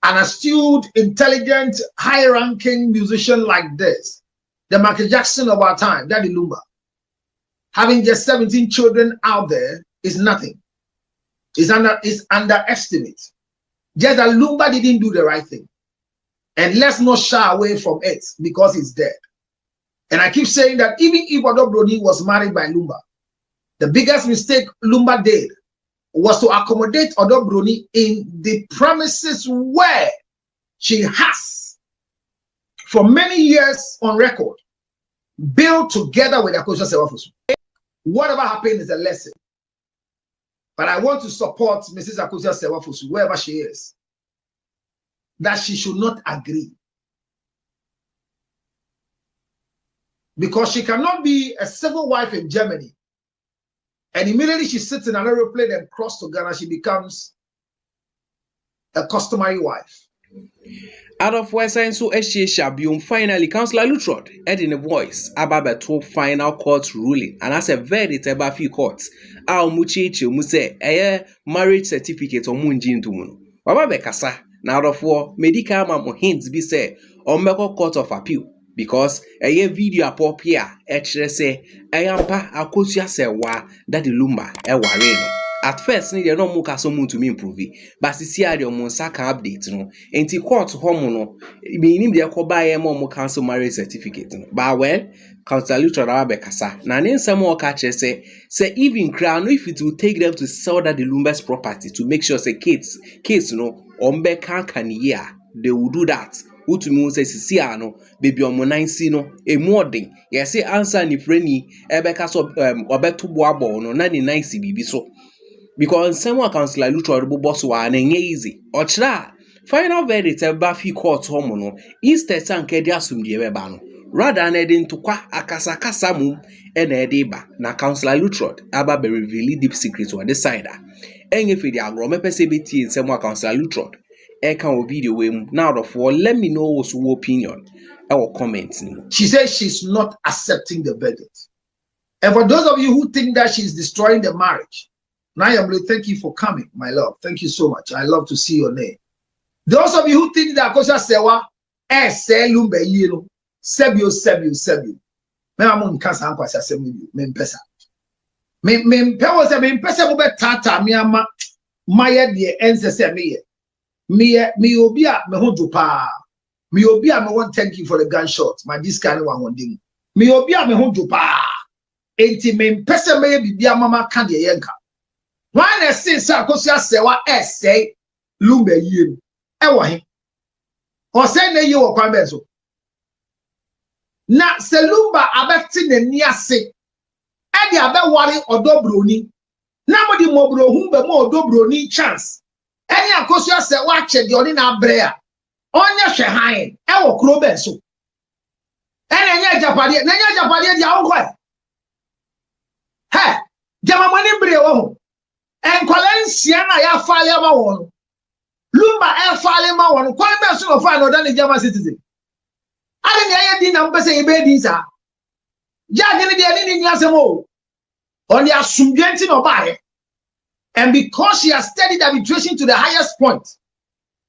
an astute, intelligent, high-ranking musician like this, the Michael Jackson of our time, Daddy Lumba, having just 17 children out there is nothing. Is underestimate. Just that Lumba didn't do the right thing. And let's not shy away from it because he's dead. And I keep saying that even if Broni was married by Lumba, the biggest mistake Lumba did was to accommodate Broni in the premises where she has, for many years on record, built together with Akosua Sewafosu. Whatever happened is a lesson. But I want to support Mrs. Akosua Sewafosu, wherever she is, that she should not agree. Because she cannot be a civil wife in Germany and immediately she sits in an aeroplane and crosses to Ghana, she becomes a customary wife. Out of West End, so SHABIUM finally, Councillor Lutterudt adding a voice about the two final court ruling, and as a verdict about few courts, our muchichi muse a marriage certificate or munjin to muno. Baba Bekasa, now out of war, medical mammo hints be say on Meko Court of Appeal. Because a video pop here, say, I am pa Akosua Sewa that the Lumba wareno. At first, need no muka so to me improve, but see the Monsaka update no. And the court homono, meaning the Koba Mo council marriage certificate. But well, Councillor Lutterudt Bekasa, Nanin some more catches say even crown if it will take them to sell that the Lumba's property to make sure say case no ombe can year, they will do that. Utumu se sisiano baby omonansi no emoding ye say answer ni freni ebeka so obeto boabo no na ni nice bibi so because some councillor Lutterudt boss wa na nye easy ochra final verdict eba fi court homo no instead sanke dia asumdie beba no rather na dey ntokwa akasa mu e na dey ba na councillor Lutterudt aba be reveal deep secrets on the side enye fe dia agro mepese beti nsem councillor Lutterudt video now therefore let me know what's your opinion or comments. She says she's not accepting the verdict. And for those of you who think that she's destroying the marriage, Nayamle, thank you for coming, my love. Thank you so much. I love to see your name. Those of you who think that Akosua Sewa lumbe yelo sebio. Me amon kasa ankwasa semu me mpesa. Me mpewo se me mpesa mo be tata me ama maye de ensese me ye. Me obia me ho pa. Me obia me want thank you for the gunshot. My this kind of one thing. Me obia me ho pa. Enti me mpesa me bibia mama ka de yenka. Why na say Akosua Sewa say lumbe yelo. Ewa he. O say na ye wo kwan be so. Na selumba abeti ne ni ase. E de abewari Broni. Na mo di mo bro hu be mo Broni chance. Any Akosua Sewa che de oni na brea. Onya hwe han e wo kro be so. Enya japade, na nya japade dia wo kwa. He, jama mani bre wo ho. Enkwale nsia na ya faale ma wo no. Lumba e faale ma wo no. Kwale be so no fa no da ne jama citizen. Ali ni aye din na mpese ebe din sa. Ja gini de ni asemo. On the assumption no bae. And because she has studied arbitration to the highest point,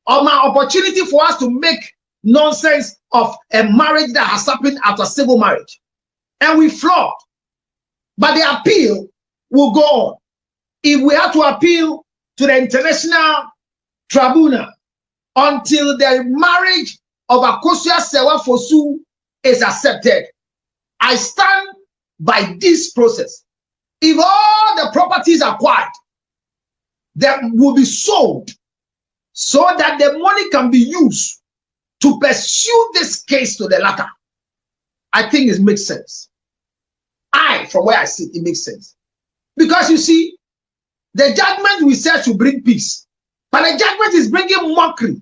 of my opportunity for us to make nonsense of a marriage that has happened after civil marriage. And we flawed. But the appeal will go on. If we have to appeal to the international tribunal until the marriage of Akosua Sewafosu is accepted, I stand by this process. If all the properties acquired that will be sold so that the money can be used to pursue this case to the latter, I think it makes sense. From where I sit, it makes sense. Because you see, the judgment we said to bring peace, but the judgment is bringing mockery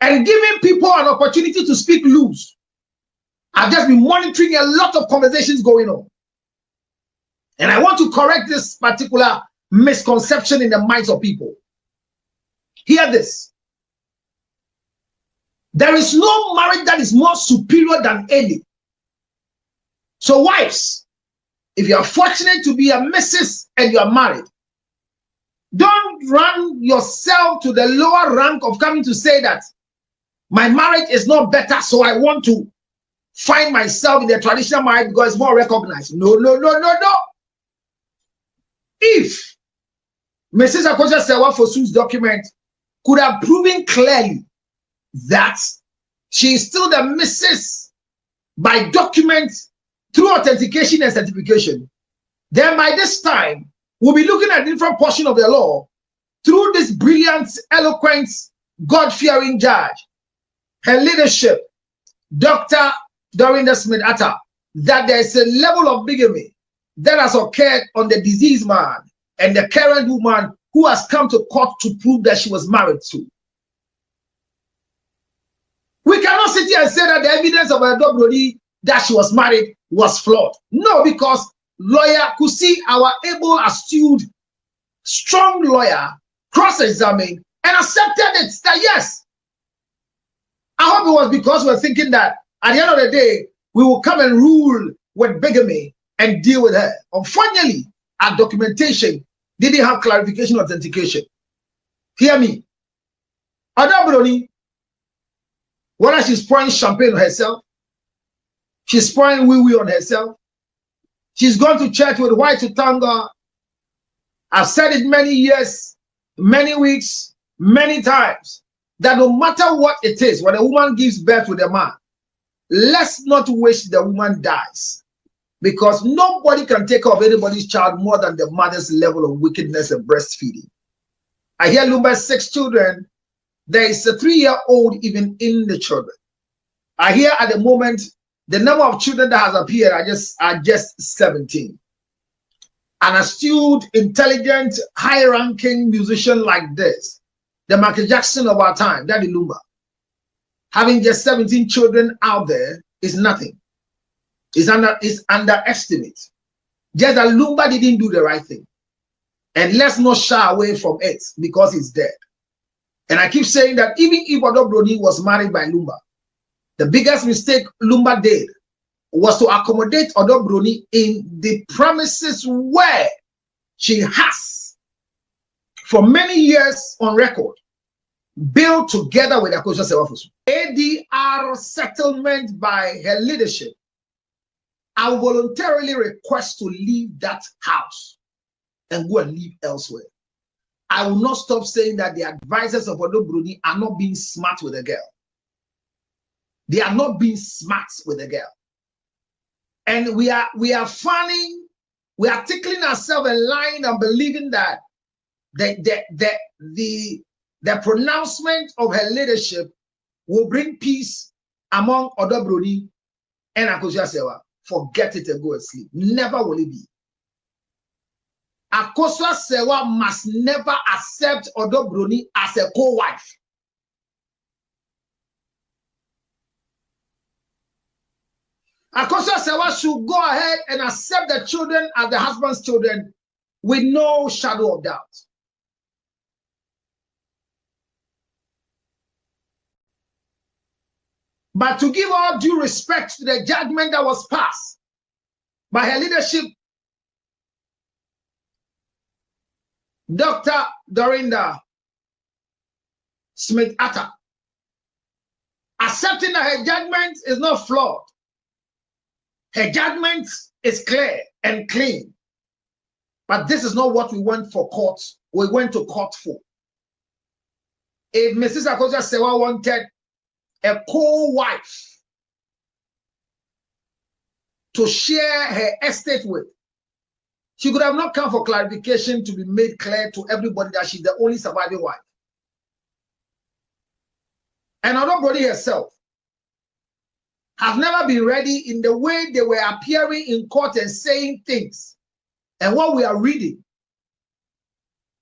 and giving people an opportunity to speak loose. I've just been monitoring a lot of conversations going on. And I want to correct this particular misconception in the minds of people. Hear this. There is no marriage that is more superior than any. So wives, if you are fortunate to be a missus and you are married, don't don't run yourself to the lower rank of coming to say that my marriage is not better, so I want to find myself in the traditional marriage because it's more recognized. No, no, no, no, no. If Mrs. Akosha Sewa Fosu's document could have proven clearly that she is still the Mrs. by documents through authentication and certification, then by this time, we'll be looking at a different portion of the law through this brilliant, eloquent, God-fearing judge, her leadership, Dr. Dorinda Smith-Atta, that there is a level of bigamy that has occurred on the deceased man and the current woman who has come to court to prove that she was married to. We cannot sit here and say that the evidence of Broni that she was married was flawed. No, because lawyer Kusi, our able, astute, strong lawyer, cross-examined and accepted it that yes. I hope it was because we're thinking that at the end of the day, we will come and rule with bigamy and deal with her. Unfortunately, our documentation didn't have clarification authentication. Hear me. Broni, whether she's pouring champagne on herself, she's pouring wee-wee on herself, she's gone to church with white to thank God. I've said it many years, many weeks, many times, that no matter what it is, when a woman gives birth to a man, let's not wish the woman dies. Because nobody can take care of anybody's child more than the mother's level of wickedness and breastfeeding. I hear Lumba's 6 children. There is a 3-year-old even in the children. I hear at the moment the number of children that has appeared are just 17. An astute, intelligent, high-ranking musician like this, the Michael Jackson of our time, Daddy Lumba, having just 17 children out there is nothing. Is underestimate. Just that Lumba didn't do the right thing. And let's not shy away from it because he's dead. And I keep saying that even if Broni was married by Lumba, the biggest mistake Lumba did was to accommodate Broni in the premises where she has, for many years on record, built together with Akosha Sewa Fosu. ADR settlement by her leadership. I will voluntarily request to leave that house and go and live elsewhere. I will not stop saying that the advisors of Broni are not being smart with the girl. They are not being smart with the girl. And we are fanning, we are tickling ourselves and lying and believing that the pronouncement of her leadership will bring peace among Broni and Akosha Sewa. Forget it and go and sleep. Never will it be. Akosha Sewa must never accept Broni as a co-wife. Akosha Sewa should go ahead and accept the children as the husband's children with no shadow of doubt. But to give all due respect to the judgment that was passed by her leadership, Dr. Dorinda Smith-Atta, accepting that her judgment is not flawed. Her judgment is clear and clean. But this is not what we went for court. We went to court for. If Mrs. Akosha Sewa wanted a co-wife to share her estate with, she could have not come for clarification to be made clear to everybody that she's the only surviving wife. And Broni herself has never been ready in the way they were appearing in court and saying things and what we are reading.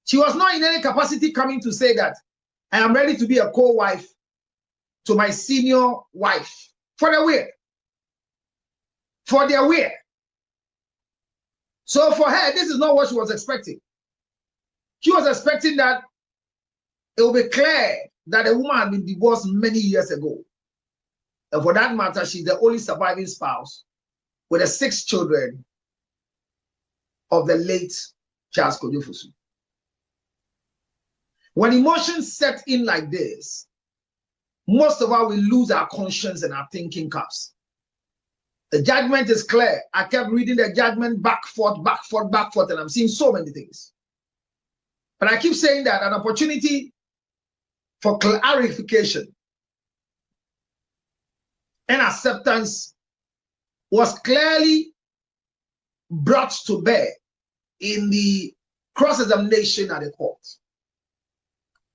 She was not in any capacity coming to say that I am ready to be a co-wife to my senior wife for the wear. For their wear. So for her, this is not what she was expecting. She was expecting that it will be clear that a woman had been divorced many years ago. And for that matter, she's the only surviving spouse with the 6 children of the late Charles Kojo Fosu. When emotions set in like this, most of us will lose our conscience and our thinking caps. The judgment is clear. I kept reading the judgment back, forth, and I'm seeing so many things. But I keep saying that an opportunity for clarification and acceptance was clearly brought to bear in the cross-examination at the court.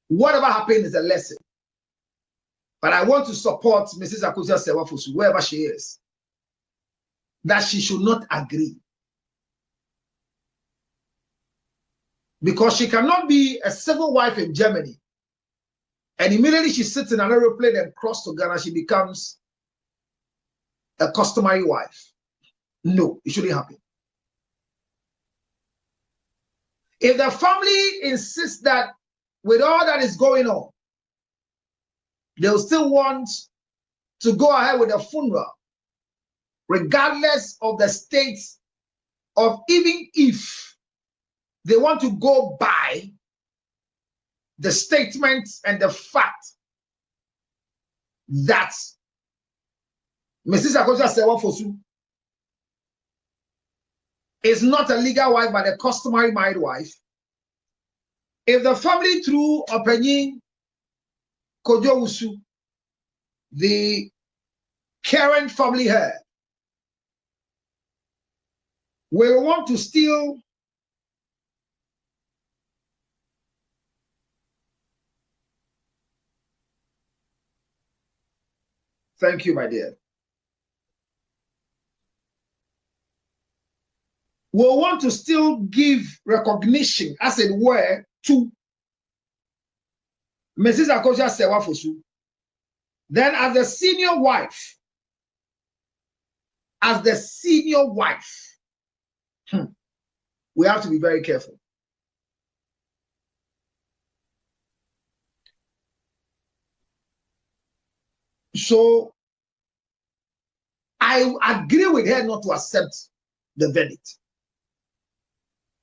Whatever happened is a lesson. But I want to support Mrs. Akosia Sewafosu, wherever she is, that she should not agree. Because she cannot be a civil wife in Germany and immediately she sits in an aeroplane and cross to Ghana, she becomes a customary wife. No, it shouldn't happen. If the family insists that with all that is going on, they'll still want to go ahead with the funeral, regardless of the state of, even if they want to go by the statement and the fact that Mrs. Akosia Sewafosu is not a legal wife but a customary married wife. If the family through Openyin Kojowusu, the current family head, will want to still thank you, my dear. Will want to still give recognition, as it were, to Mrs. Akosia Sewafosu. Then as the senior wife, we have to be very careful. So I agree with her not to accept the verdict.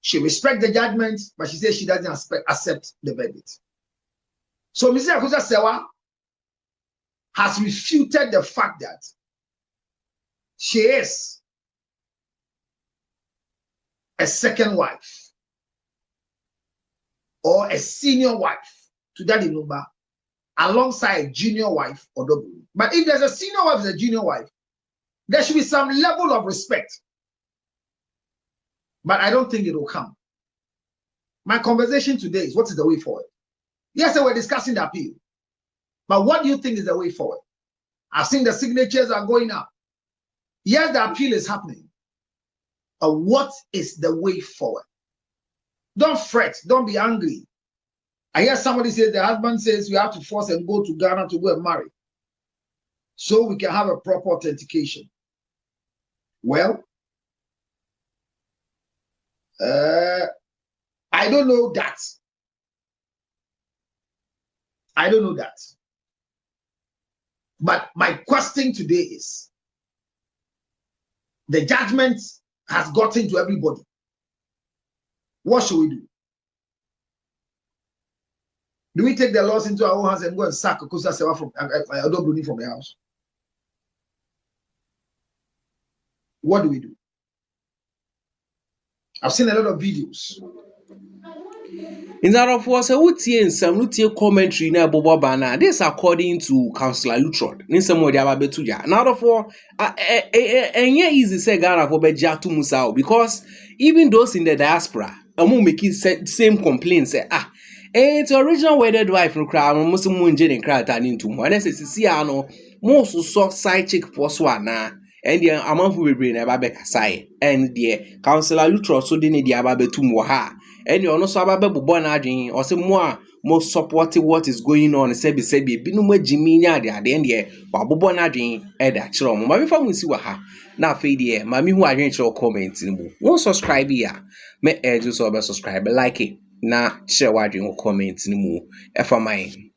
She respects the judgment, but she says she doesn't accept the verdict. So Mrs. Akosia Sewa has refuted the fact that she is a second wife or a senior wife to Daddy Numba alongside junior wife or double. But if there's a senior wife and a junior wife, there should be some level of respect. But I don't think it will come. My conversation today is, what is the way forward? Yes, we're discussing the appeal. But what do you think is the way forward? I've seen the signatures are going up. Yes, the appeal is happening. But what is the way forward? Don't fret. Don't be angry. I hear somebody say the husband says we have to force and go to Ghana to go and marry so we can have a proper authentication. Well, I don't know that. I don't know that. But my question today is, the judgment has gotten to everybody. What should we do? Do we take the laws into our own hands and go and sack Akosia Sewa from Broni from the house? What do we do? I've seen a lot of videos. In that of was a wotie some lutie commentary na bobo bana. This according to Councillor Lutterudt. In some way they have betuja. Now therefore, easy say Ghana for be jatu musao, because even those in the diaspora, making same complaints say it's original wedded wife no crowd most munje ne crowd turn into mo. And say see ano most so side chick for so na. And the amanfo bebre na ba be kasai. And the Councillor Lutterudt so dey ne dia ba betum wo ha. And you also about born adwin or say more supporting what is going on. Sebi binu mo jimi nya de ade ndie wa born adwin e da kire mo. Ma me fa mu si wa ha. Na afei de ma me hu adwin kire comment ni mu. Won subscribe ya. Me just so subscribe, like it. Na share wa adwin comment ni mu. E fa mine.